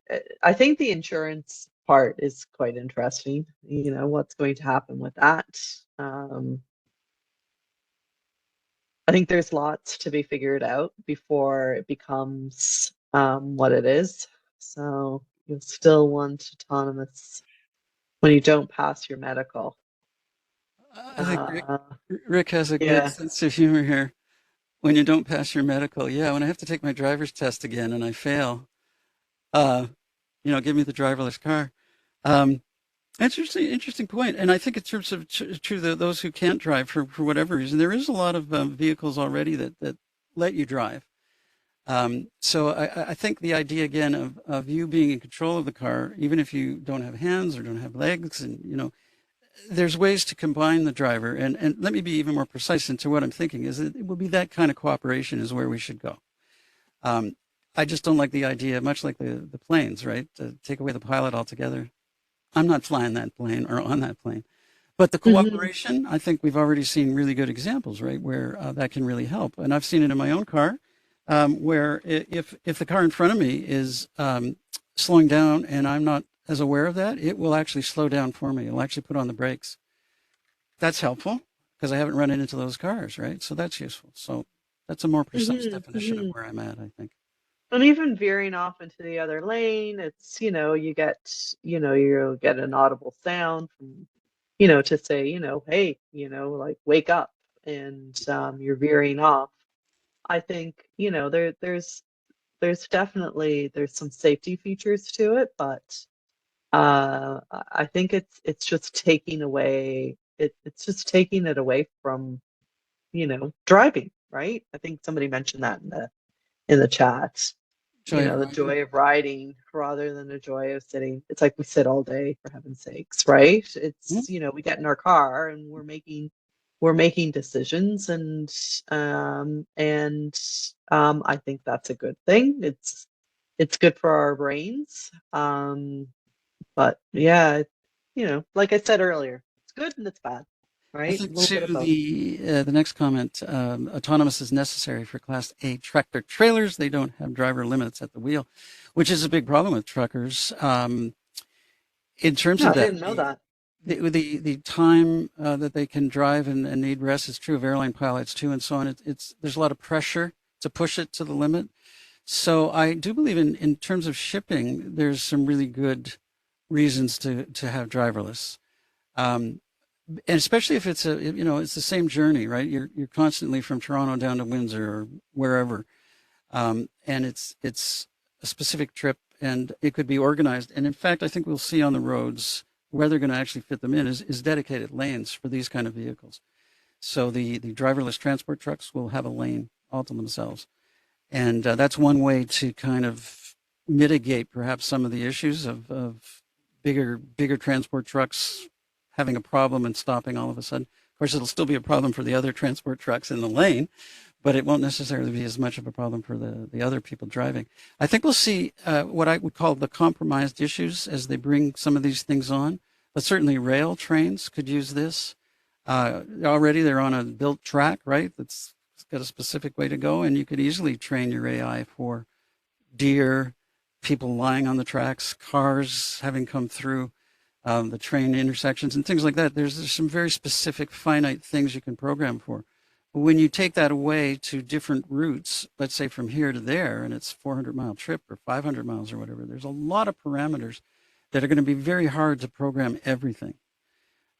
I think the insurance part is quite interesting. You know, what's going to happen with that? I think there's lots to be figured out before it becomes what it is. So you'll still want autonomous when you don't pass your medical. I think Rick has a good sense of humor here. When you don't pass your medical, yeah, when I have to take my driver's test again and I fail, give me the driverless car. Interesting point. And I think in terms of true those who can't drive for whatever reason, there is a lot of vehicles already that let you drive. So I think the idea again of you being in control of the car, even if you don't have hands or don't have legs, and there's ways to combine the driver. And let me be even more precise into what I'm thinking is it will be that kind of cooperation is where we should go. I just don't like the idea, much like the planes, right? To take away the pilot altogether. I'm not flying that plane or on that plane. But the cooperation, I think we've already seen really good examples, right, where that can really help. And I've seen it in my own car, where if the car in front of me is slowing down and I'm not as aware of that, it will actually slow down for me. It'll actually put on the brakes. That's helpful because I haven't run into those cars, right? So that's useful. So that's a more precise definition of where I'm at, I think. And even veering off into the other lane, it's, you get an audible sound from, to say, hey, like wake up, and you're veering off. I think, there's definitely, there's some safety features to it, but I think it's just taking away, it's just taking it away from, driving, right? I think somebody mentioned that in the chat. The joy of riding rather than the joy of sitting. It's like we sit all day, for heaven's sakes, right? It's we get in our car and we're making decisions, and I think that's a good thing. It's good for our brains. But yeah, like I said earlier, it's good and it's bad. Right? I think to the next comment, autonomous is necessary for Class A tractor trailers. They don't have driver limits at the wheel, which is a big problem with truckers. In terms of that, I didn't know that. The time that they can drive and need rest is true of airline pilots too, and so on. There's a lot of pressure to push it to the limit. So I do believe in terms of shipping, there's some really good reasons to have driverless. And especially if it's it's the same journey, right? You're constantly from Toronto down to Windsor or wherever, and it's a specific trip, and it could be organized. And in fact, I think we'll see on the roads where they're going to actually fit them in is dedicated lanes for these kind of vehicles. So the driverless transport trucks will have a lane all to themselves. And that's one way to kind of mitigate perhaps some of the issues of bigger transport trucks having a problem and stopping all of a sudden. Of course, it'll still be a problem for the other transport trucks in the lane, but it won't necessarily be as much of a problem for the other people driving. I think we'll see what I would call the compromised issues as they bring some of these things on, but certainly rail trains could use this. Already they're on a built track, right? That's got a specific way to go, and you could easily train your AI for deer, people lying on the tracks, cars having come through the train intersections and things like that. There's some very specific finite things you can program for. But when you take that away to different routes, let's say from here to there, and it's 400-mile trip or 500 miles or whatever, there's a lot of parameters that are going to be very hard to program everything.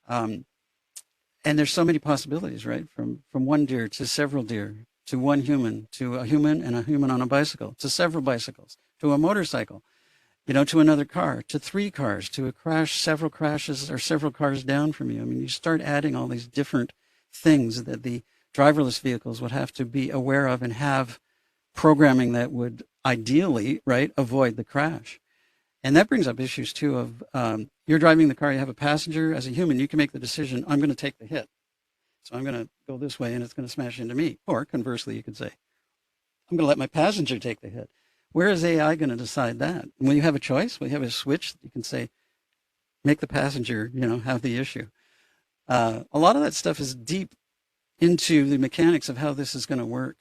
And there's so many possibilities, right? From one deer to several deer, to one human, to a human and a human on a bicycle, to several bicycles, to a motorcycle, to another car, to 3 cars, to a crash, several crashes, or several cars down from you. I mean, you start adding all these different things that the driverless vehicles would have to be aware of and have programming that would ideally, right, avoid the crash. And that brings up issues too of you're driving the car, you have a passenger. As a human, you can make the decision, I'm going to take the hit. So I'm going to go this way and it's going to smash into me. Or conversely, you could say, I'm going to let my passenger take the hit. Where is AI going to decide that? And when you have a choice, when you have a switch, you can say, make the passenger, have the issue. A lot of that stuff is deep into the mechanics of how this is going to work.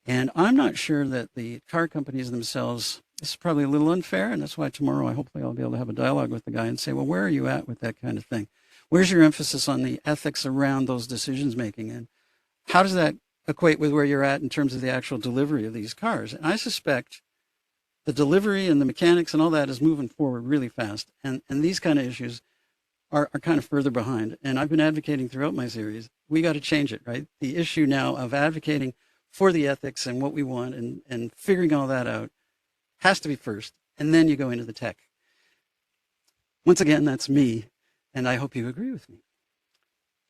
And I'm not sure that the car companies themselves, this is probably a little unfair, and that's why tomorrow hopefully I'll be able to have a dialogue with the guy and say, well, where are you at with that kind of thing? Where's your emphasis on the ethics around those decisions making? And how does that equate with where you're at in terms of the actual delivery of these cars? And I suspect the delivery and the mechanics and all that is moving forward really fast. And these kind of issues are kind of further behind. And I've been advocating throughout my series, we got to change it, right? The issue now of advocating for the ethics and what we want and figuring all that out has to be first. And then you go into the tech. Once again, that's me. And I hope you agree with me.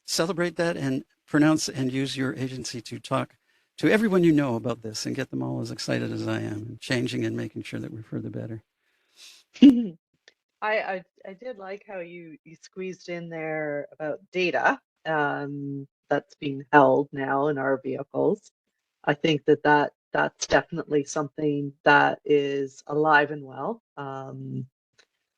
Celebrate that and pronounce and use your agency to talk to everyone you know about this and get them all as excited as I am and changing and making sure that we're for the better. I did like how you squeezed in there about data that's being held now in our vehicles. I think that's definitely something that is alive and well.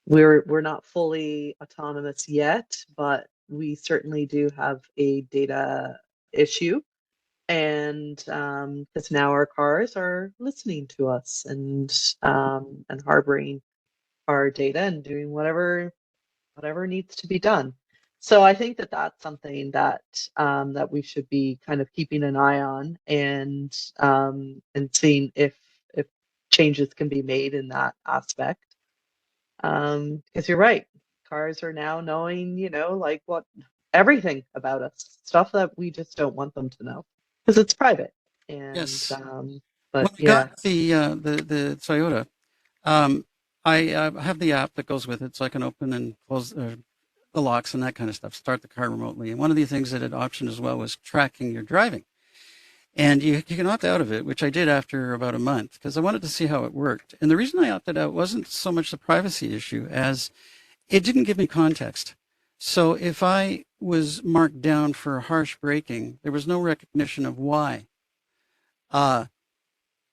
We're not fully autonomous yet, but we certainly do have a data issue. And because now our cars are listening to us and harboring our data and doing whatever needs to be done. So I think that's something that that we should be kind of keeping an eye on and seeing if changes can be made in that aspect. Because you're right, cars are now knowing, like everything about us, stuff that we just don't want them to know because it's private. And Yes. but when I got the Toyota, I have the app that goes with it, so I can open and close the locks and that kind of stuff, start the car remotely. And one of the things that it optioned as well was tracking your driving. And you can opt out of it, which I did after about a month because I wanted to see how it worked. And the reason I opted out wasn't so much the privacy issue as it didn't give me context. So if I was marked down for harsh braking, there was no recognition of why.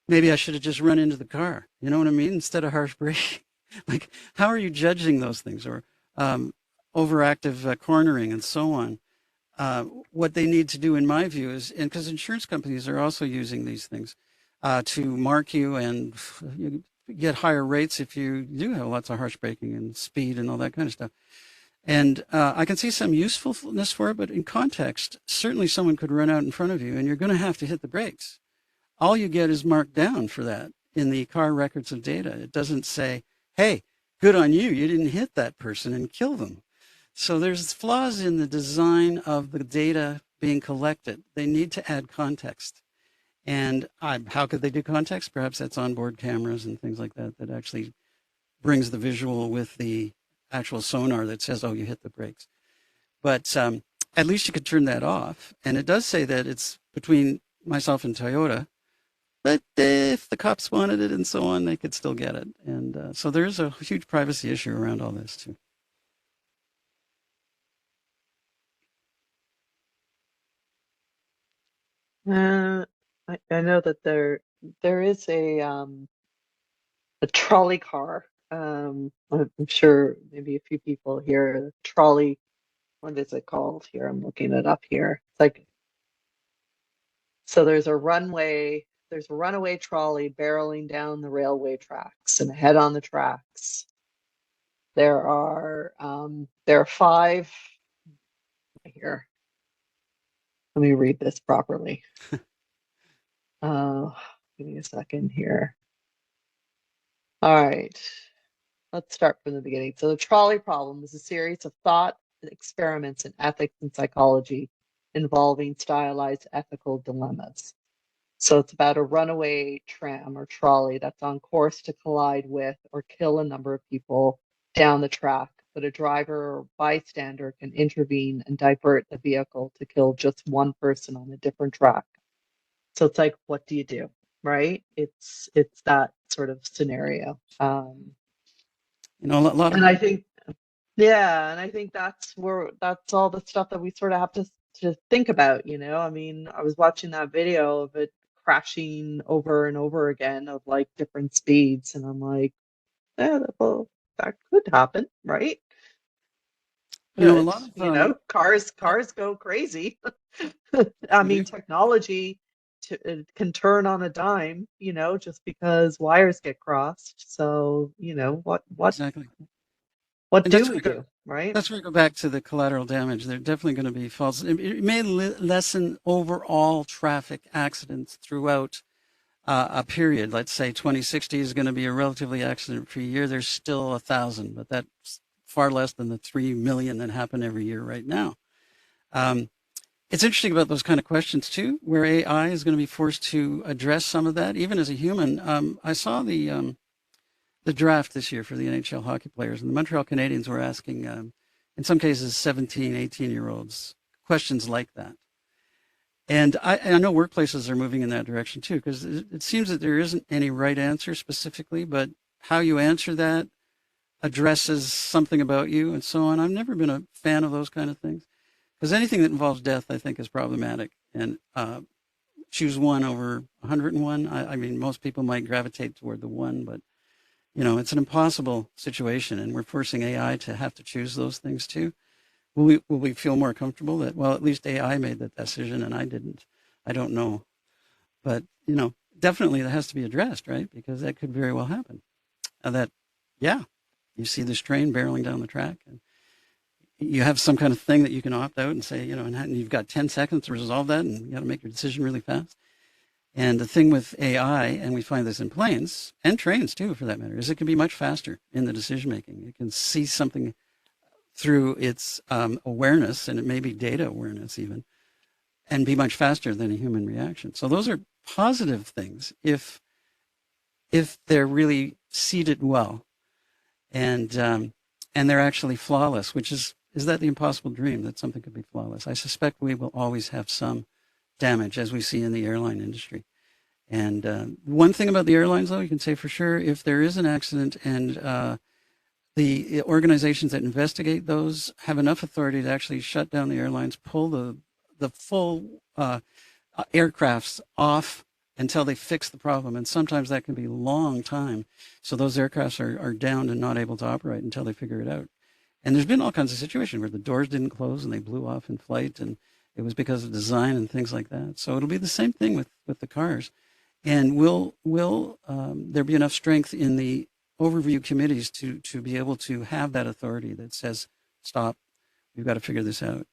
Maybe I should have just run into the car. You know what I mean? Instead of harsh braking. Like, how are you judging those things? Or overactive cornering and so on. What they need to do, in my view, is, and because insurance companies are also using these things to mark you, and you get higher rates if you do have lots of harsh braking and speed and all that kind of stuff. And I can see some usefulness for it, but in context, certainly someone could run out in front of you and you're going to have to hit the brakes. All you get is marked down for that in the car records of data. It doesn't say, hey, good on you, you didn't hit that person and kill them. So there's flaws in the design of the data being collected. They need to add context. And how could they do context? Perhaps that's onboard cameras and things like that that actually brings the visual with the actual sonar that says, oh, you hit the brakes. But at least you could turn that off. And it does say that it's between myself and Toyota. But if the cops wanted it and so on, they could still get it. And so there's a huge privacy issue around all this, too. I know that there is a trolley car. I'm sure maybe a few people here. Trolley, what is it called here? I'm looking it up here. It's like, so there's a runaway trolley barreling down the railway tracks, and ahead on the tracks there are 5 here. Let me read this properly. Give me a second here. All right, let's start from the beginning. So the trolley problem is a series of thought experiments in ethics and psychology involving stylized ethical dilemmas. So it's about a runaway tram or trolley that's on course to collide with or kill a number of people down the track, but a driver or bystander can intervene and divert the vehicle to kill just one person on a different track. So it's like, what do you do, right? It's that sort of scenario. A lot of, and I think, yeah, and I think that's all the stuff that we sort of have to think about, I mean, I was watching that video of it crashing over and over again of like different speeds, and I'm like, yeah, well, that could happen, right? a lot of cars go crazy. I mean, technology can turn on a dime, just because wires get crossed. So, what exactly. What do we do, right? That's where we go back to the collateral damage. They're definitely going to be false. It may lessen overall traffic accidents throughout a period. Let's say 2060 is going to be a relatively accident-free year. There's still 1,000, but that's far less than the 3 million that happen every year right now. It's interesting about those kind of questions too, where AI is going to be forced to address some of that. Even as a human, I saw the draft this year for the NHL hockey players, and the Montreal Canadiens were asking, in some cases, 17, 18-year-olds questions like that. And I know workplaces are moving in that direction too, because it seems that there isn't any right answer specifically, but how you answer that addresses something about you and so on. I've never been a fan of those kind of things, because anything that involves death, I think, is problematic. And choose one over 101. I mean, most people might gravitate toward the one, but it's an impossible situation, and we're forcing AI to have to choose those things too. Will we feel more comfortable that, well, at least AI made that decision and I didn't? I don't know. But, definitely that has to be addressed, right? Because that could very well happen. You see this train barreling down the track, and you have some kind of thing that you can opt out and say, and you've got 10 seconds to resolve that, and you got to make your decision really fast. And the thing with AI, and we find this in planes and trains too, for that matter, is it can be much faster in the decision making. It can see something through its awareness, and it may be data awareness even, and be much faster than a human reaction. So those are positive things if they're really seeded well, and they're actually flawless. Which is that the impossible dream, that something could be flawless? I suspect we will always have some damage, as we see in the airline industry. And one thing about the airlines, though, you can say for sure, if there is an accident and the organizations that investigate those have enough authority to actually shut down the airlines, pull the full aircrafts off until they fix the problem. And sometimes that can be a long time. So those aircrafts are down and not able to operate until they figure it out. And there's been all kinds of situations where the doors didn't close and they blew off in flight, and it was because of design and things like that. So it'll be the same thing with the cars. And will there be enough strength in the overview committees to be able to have that authority that says, stop, we've got to figure this out?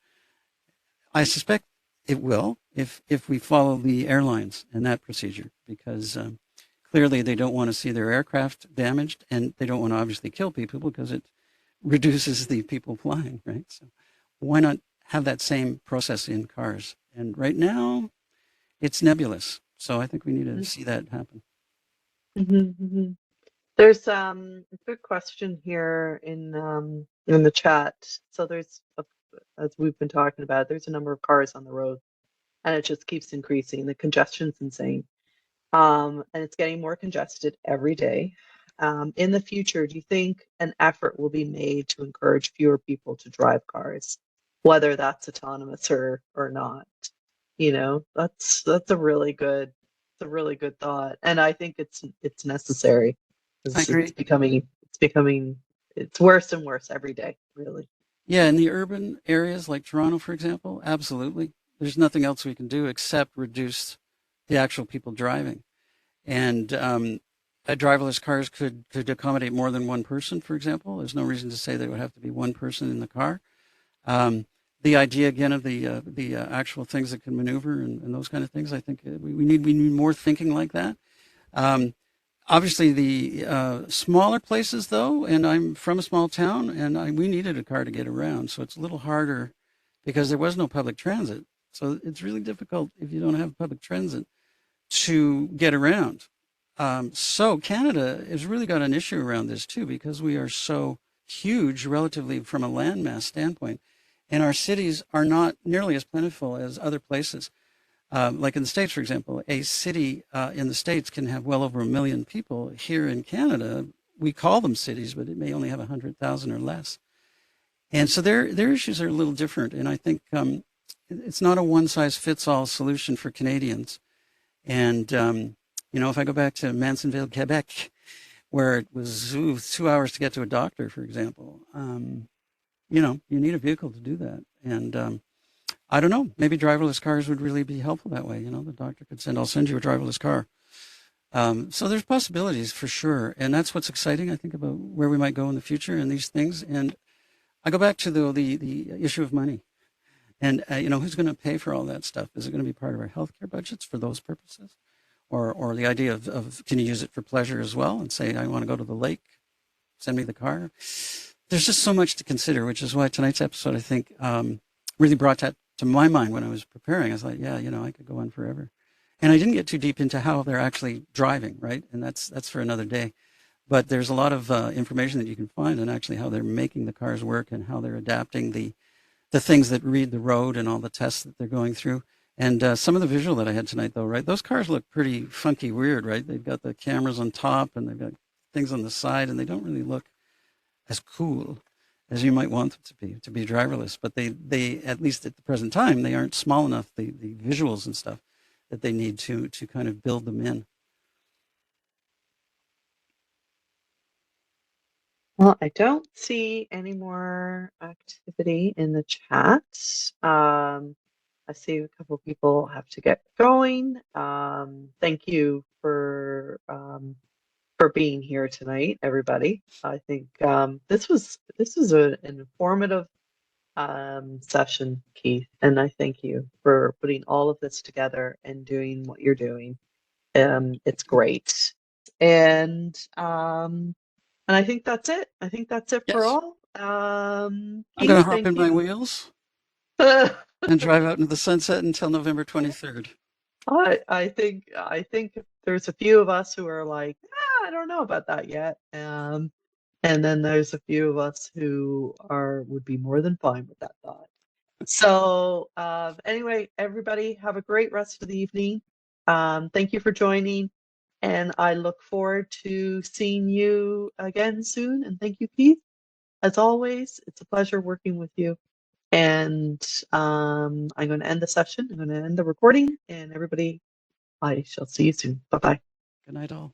I suspect it will if we follow the airlines and that procedure, because clearly they don't want to see their aircraft damaged, and they don't want to obviously kill people because it reduces the people flying, right? So why not have that same process in cars? And right now it's nebulous. So I think we need to see that happen. Mm-hmm, mm-hmm. There's a good question here in the chat. So as we've been talking about, there's a number of cars on the road, and it just keeps increasing. The congestion's insane, and it's getting more congested every day. In the future, do you think an effort will be made to encourage fewer people to drive cars, whether that's autonomous or not? That's a really good thought, and I think it's necessary. I agree. It's worse and worse every day, really. Yeah, in the urban areas like Toronto, for example, absolutely. There's nothing else we can do except reduce the actual people driving. And driverless cars could accommodate more than one person, for example. There's no reason to say there would have to be one person in the car. The idea again of the actual things that can maneuver and those kind of things, I think we need more thinking like that. Obviously, the smaller places, though, and I'm from a small town, and we needed a car to get around, so it's a little harder because there was no public transit. So it's really difficult if you don't have public transit to get around. So Canada has really got an issue around this too, because we are so huge relatively from a landmass standpoint, and our cities are not nearly as plentiful as other places. Like in the States, for example, a city in the States can have well over 1 million people. Here in Canada, we call them cities, but it may only have 100,000 or less. And so their issues are a little different. And I think it's not a one-size-fits-all solution for Canadians. And, if I go back to Mansonville, Quebec, where it was 2 hours to get to a doctor, for example, you need a vehicle to do that. And I don't know, maybe driverless cars would really be helpful that way. The doctor could I'll send you a driverless car. So there's possibilities for sure. And that's what's exciting, I think, about where we might go in the future and these things. And I go back to the issue of money. And, who's going to pay for all that stuff? Is it going to be part of our healthcare budgets for those purposes? Or the idea of can you use it for pleasure as well and say, I want to go to the lake, send me the car? There's just so much to consider, which is why tonight's episode, I think, really brought that to my mind when I was preparing. I was like, yeah, I could go on forever. And I didn't get too deep into how they're actually driving, right? And that's for another day. But there's a lot of information that you can find on actually how they're making the cars work and how they're adapting the things that read the road and all the tests that they're going through. And some of the visual that I had tonight, though, right? Those cars look pretty funky, weird, right? They've got the cameras on top and they've got things on the side, and they don't really look as cool as you might want them to be driverless. But they at least at the present time, they aren't small enough, the visuals and stuff that they need to kind of build them in. Well, I don't see any more activity in the chat. I see a couple of people have to get going. Thank you for being here tonight, everybody. I think this was an informative session, Keith, and I thank you for putting all of this together and doing what you're doing. It's great, and I think that's it. I think that's it for Yes. all. I'm going to hop in my wheels and drive out into the sunset until November 23rd. I think there's a few of us who are like, I don't know about that yet. And then there's a few of us who would be more than fine with that thought. So anyway, everybody have a great rest of the evening. Thank you for joining, and I look forward to seeing you again soon. And thank you, Keith. As always, it's a pleasure working with you. And I'm going to end the session. I'm going to end the recording. And everybody, I shall see you soon. Bye-bye. Good night, all.